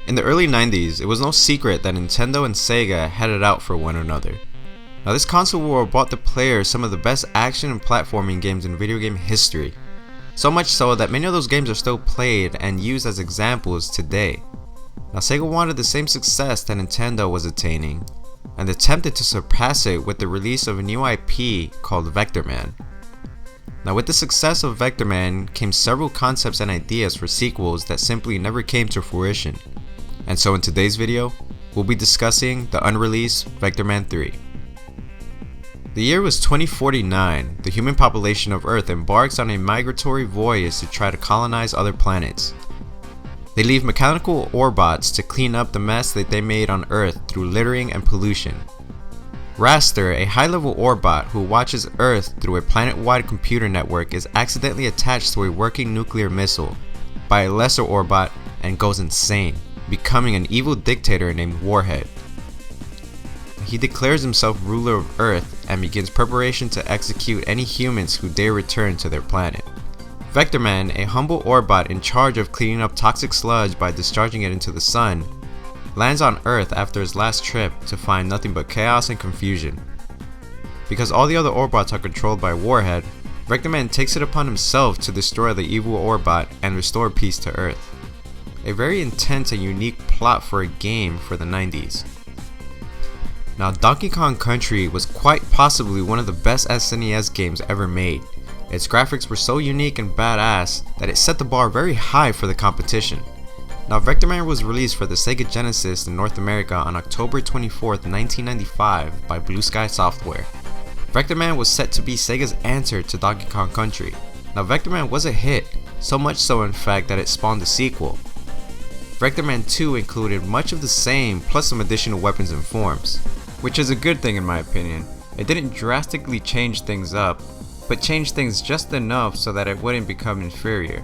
In the early 90s, it was no secret that Nintendo and Sega had it out for one another. Now this console war brought the players some of the best action and platforming games in video game history. So much so that many of those games are still played and used as examples today. Now Sega wanted the same success that Nintendo was attaining, and attempted to surpass it with the release of a new IP called Vectorman. Now with the success of Vectorman came several concepts and ideas for sequels that simply never came to fruition. And so in today's video, we'll be discussing the unreleased Vectorman 3. The year was 2049. The human population of Earth embarks on a migratory voyage to try to colonize other planets. They leave mechanical Orbots to clean up the mess that they made on Earth through littering and pollution. Raster, a high-level Orbot who watches Earth through a planet-wide computer network, is accidentally attached to a working nuclear missile by a lesser Orbot and goes insane, becoming an evil dictator named Warhead. He declares himself ruler of Earth and begins preparation to execute any humans who dare return to their planet. Vectorman, a humble Orbot in charge of cleaning up toxic sludge by discharging it into the sun, lands on Earth after his last trip to find nothing but chaos and confusion. Because all the other Orbots are controlled by Warhead, Vectorman takes it upon himself to destroy the evil Orbot and restore peace to Earth. A very intense and unique plot for a game for the 90s. Now Donkey Kong Country was quite possibly one of the best SNES games ever made. Its graphics were so unique and badass that it set the bar very high for the competition. Now Vectorman was released for the Sega Genesis in North America on October 24th, 1995 by Blue Sky Software. Vectorman was set to be Sega's answer to Donkey Kong Country. Now Vectorman was a hit, so much so in fact that it spawned a sequel. Vectorman 2 included much of the same plus some additional weapons and forms, which is a good thing in my opinion. It didn't drastically change things up, but changed things just enough so that it wouldn't become inferior.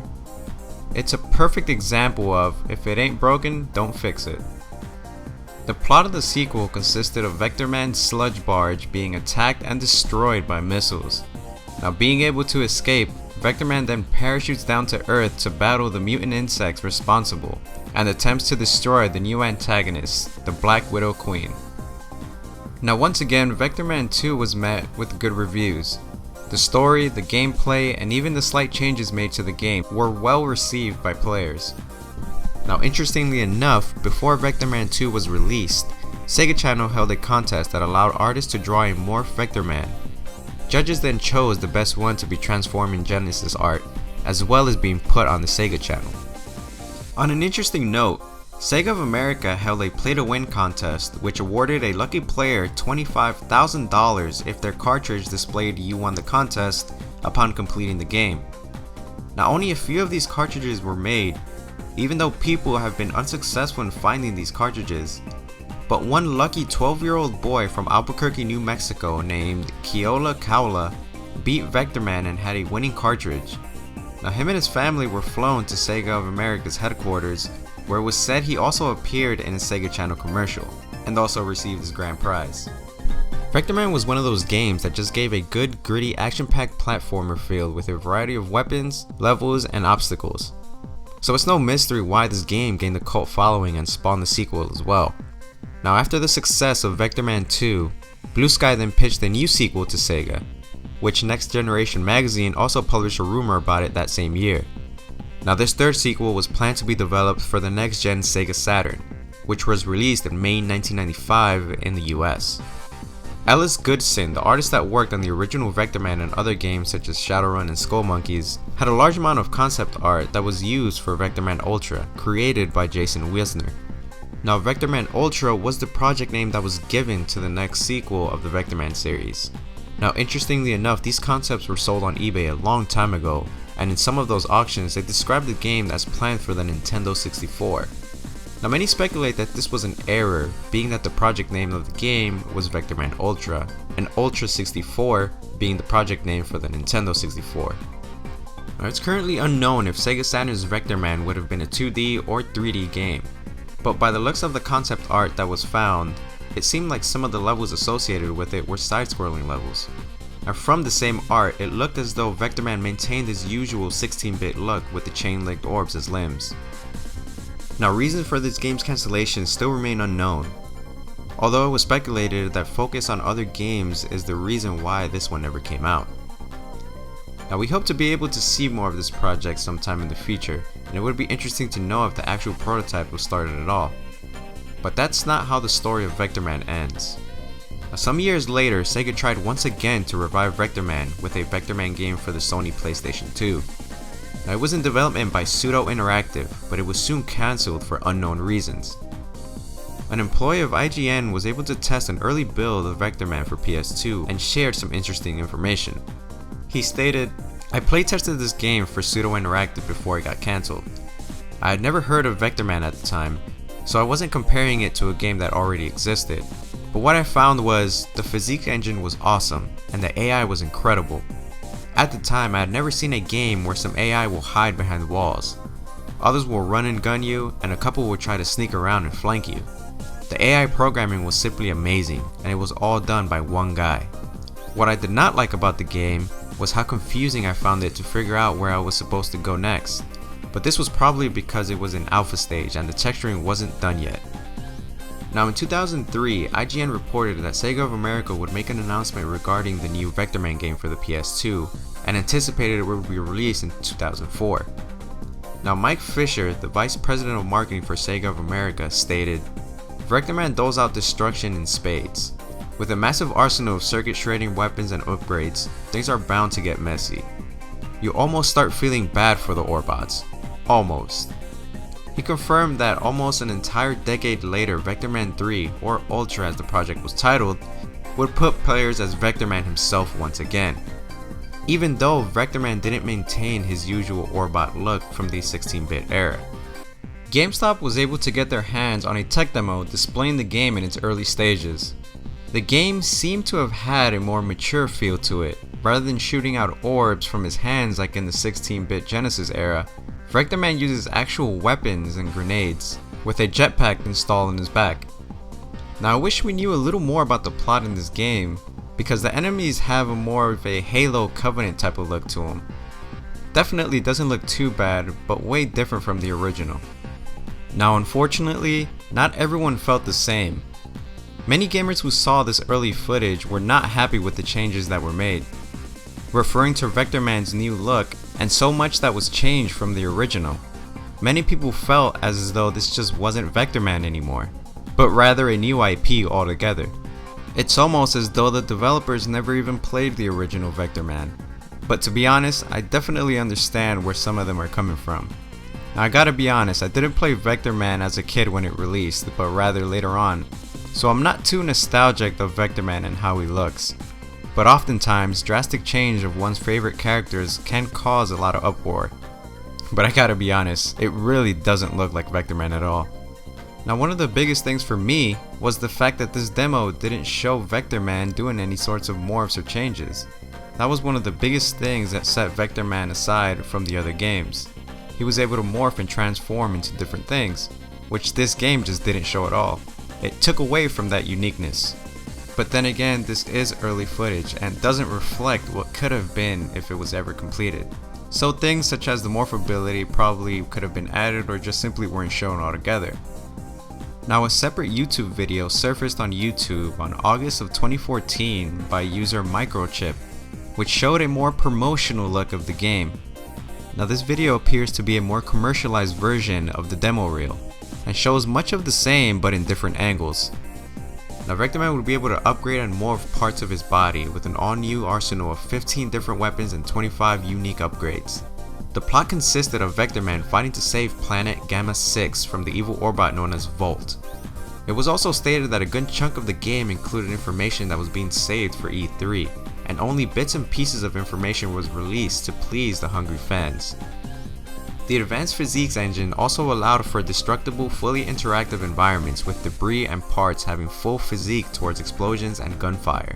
It's a perfect example of, if it ain't broken, don't fix it. The plot of the sequel consisted of Vectorman's sludge barge being attacked and destroyed by missiles. Now being able to escape, Vectorman then parachutes down to Earth to battle the mutant insects responsible, and attempts to destroy the new antagonist, the Black Widow Queen. Now once again, Vectorman 2 was met with good reviews. The story, the gameplay, and even the slight changes made to the game were well received by players. Now interestingly enough, before Vectorman 2 was released, Sega Channel held a contest that allowed artists to draw a morph Vectorman. Judges then chose the best one to be transformed in Genesis art, as well as being put on the Sega Channel. On an interesting note, Sega of America held a play-to-win contest which awarded a lucky player $25,000 if their cartridge displayed "You won the contest" upon completing the game. Now only a few of these cartridges were made, even though people have been unsuccessful in finding these cartridges. But one lucky 12-year-old boy from Albuquerque, New Mexico named Keola Kaula beat Vectorman and had a winning cartridge. Now him and his family were flown to Sega of America's headquarters, where it was said he also appeared in a Sega Channel commercial, and also received his grand prize. Vectorman was one of those games that just gave a good, gritty, action-packed platformer feel with a variety of weapons, levels, and obstacles. So it's no mystery why this game gained a cult following and spawned the sequel as well. Now after the success of Vectorman 2, Blue Sky then pitched a new sequel to Sega, which Next Generation magazine also published a rumor about it that same year. Now this third sequel was planned to be developed for the next-gen Sega Saturn, which was released in May 1995 in the US. Ellis Goodson, the artist that worked on the original Vectorman and other games such as Shadowrun and Skull Monkeys, had a large amount of concept art that was used for Vectorman Ultra, created by Jason Wisner. Now Vectorman Ultra was the project name that was given to the next sequel of the Vectorman series. Now interestingly enough, these concepts were sold on eBay a long time ago, and in some of those auctions they described the game as planned for the Nintendo 64. Now many speculate that this was an error, being that the project name of the game was Vectorman Ultra, and Ultra 64 being the project name for the Nintendo 64. Now it's currently unknown if Sega Saturn's Vectorman would have been a 2D or 3D game, but by the looks of the concept art that was found, it seemed like some of the levels associated with it were side-scrolling levels. Now from the same art, it looked as though Vectorman maintained his usual 16-bit look with the chain-linked orbs as limbs. Now, reasons for this game's cancellation still remain unknown, although it was speculated that focus on other games is the reason why this one never came out. Now, we hope to be able to see more of this project sometime in the future, and it would be interesting to know if the actual prototype was started at all. But that's not how the story of Vectorman ends. Now, some years later, Sega tried once again to revive Vectorman with a Vectorman game for the Sony PlayStation 2. Now, it was in development by Pseudo Interactive, but it was soon cancelled for unknown reasons. An employee of IGN was able to test an early build of Vectorman for PS2 and shared some interesting information. He stated, "I playtested this game for Pseudo Interactive before it got cancelled. I had never heard of Vectorman at the time, so I wasn't comparing it to a game that already existed. But what I found was the physique engine was awesome and the AI was incredible. At the time, I had never seen a game where some AI will hide behind walls. Others will run and gun you, and a couple will try to sneak around and flank you. The AI programming was simply amazing, and it was all done by one guy. What I did not like about the game was how confusing I found it to figure out where I was supposed to go next, but this was probably because it was in alpha stage and the texturing wasn't done yet." Now, in 2003, IGN reported that Sega of America would make an announcement regarding the new Vectorman game for the PS2 and anticipated it would be released in 2004. Now, Mike Fisher, the vice president of marketing for Sega of America, stated, "Vectorman doles out destruction in spades. With a massive arsenal of circuit shredding weapons and upgrades, things are bound to get messy. You almost start feeling bad for the Orbots. Almost." He confirmed that almost an entire decade later, Vectorman 3, or Ultra as the project was titled, would put players as Vectorman himself once again. Even though Vectorman didn't maintain his usual Orbot look from the 16-bit era. GameStop was able to get their hands on a tech demo displaying the game in its early stages. The game seemed to have had a more mature feel to it. Rather than shooting out orbs from his hands like in the 16-bit Genesis era, Vectorman uses actual weapons and grenades, with a jetpack installed in his back. Now, I wish we knew a little more about the plot in this game, because the enemies have a more of a Halo Covenant type of look to them. Definitely doesn't look too bad, but way different from the original. Now, unfortunately, not everyone felt the same. Many gamers who saw this early footage were not happy with the changes that were made, referring to Vectorman's new look and so much that was changed from the original. Many people felt as though this just wasn't Vectorman anymore, but rather a new IP altogether. It's almost as though the developers never even played the original Vectorman. But to be honest, I definitely understand where some of them are coming from. Now, I gotta be honest, I didn't play Vectorman as a kid when it released, but rather later on, so I'm not too nostalgic of Vectorman and how he looks. But oftentimes, drastic change of one's favorite characters can cause a lot of uproar. But I gotta be honest, it really doesn't look like Vectorman at all. Now, one of the biggest things for me was the fact that this demo didn't show Vectorman doing any sorts of morphs or changes. That was one of the biggest things that set Vectorman aside from the other games. He was able to morph and transform into different things, which this game just didn't show at all. It took away from that uniqueness. But then again, this is early footage and doesn't reflect what could have been if it was ever completed. So things such as the morph ability probably could have been added or just simply weren't shown altogether. Now, a separate YouTube video surfaced on YouTube on August of 2014 by user Microchip, which showed a more promotional look of the game. Now, this video appears to be a more commercialized version of the demo reel, and shows much of the same but in different angles. Now, Vectorman would be able to upgrade and morph parts of his body with an all-new arsenal of 15 different weapons and 25 unique upgrades. The plot consisted of Vectorman fighting to save planet Gamma 6 from the evil Orbot known as Volt. It was also stated that a good chunk of the game included information that was being saved for E3, and only bits and pieces of information was released to please the hungry fans. The Advanced Physiques engine also allowed for destructible, fully interactive environments with debris and parts having full physique towards explosions and gunfire.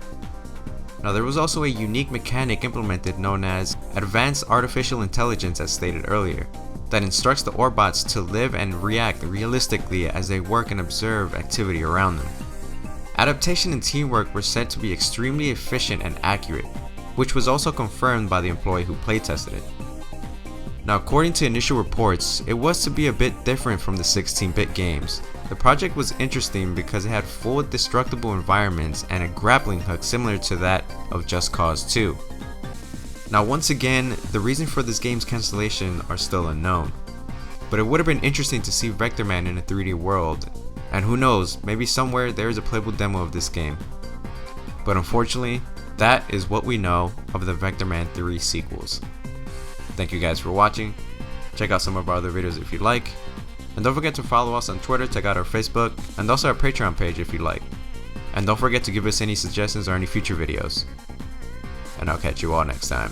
Now, there was also a unique mechanic implemented known as Advanced Artificial Intelligence, as stated earlier, that instructs the Orbots to live and react realistically as they work and observe activity around them. Adaptation and teamwork were said to be extremely efficient and accurate, which was also confirmed by the employee who playtested it. Now, according to initial reports, it was to be a bit different from the 16-bit games. The project was interesting because it had full destructible environments and a grappling hook similar to that of Just Cause 2. Now, once again, the reason for this game's cancellation are still unknown, but it would have been interesting to see Vectorman in a 3D world, and who knows, maybe somewhere there is a playable demo of this game. But unfortunately, that is what we know of the Vectorman 3 sequels. Thank you guys for watching. Check out some of our other videos if you like. And don't forget to follow us on Twitter, check out our Facebook, and also our Patreon page if you like. And don't forget to give us any suggestions or any future videos. And I'll catch you all next time.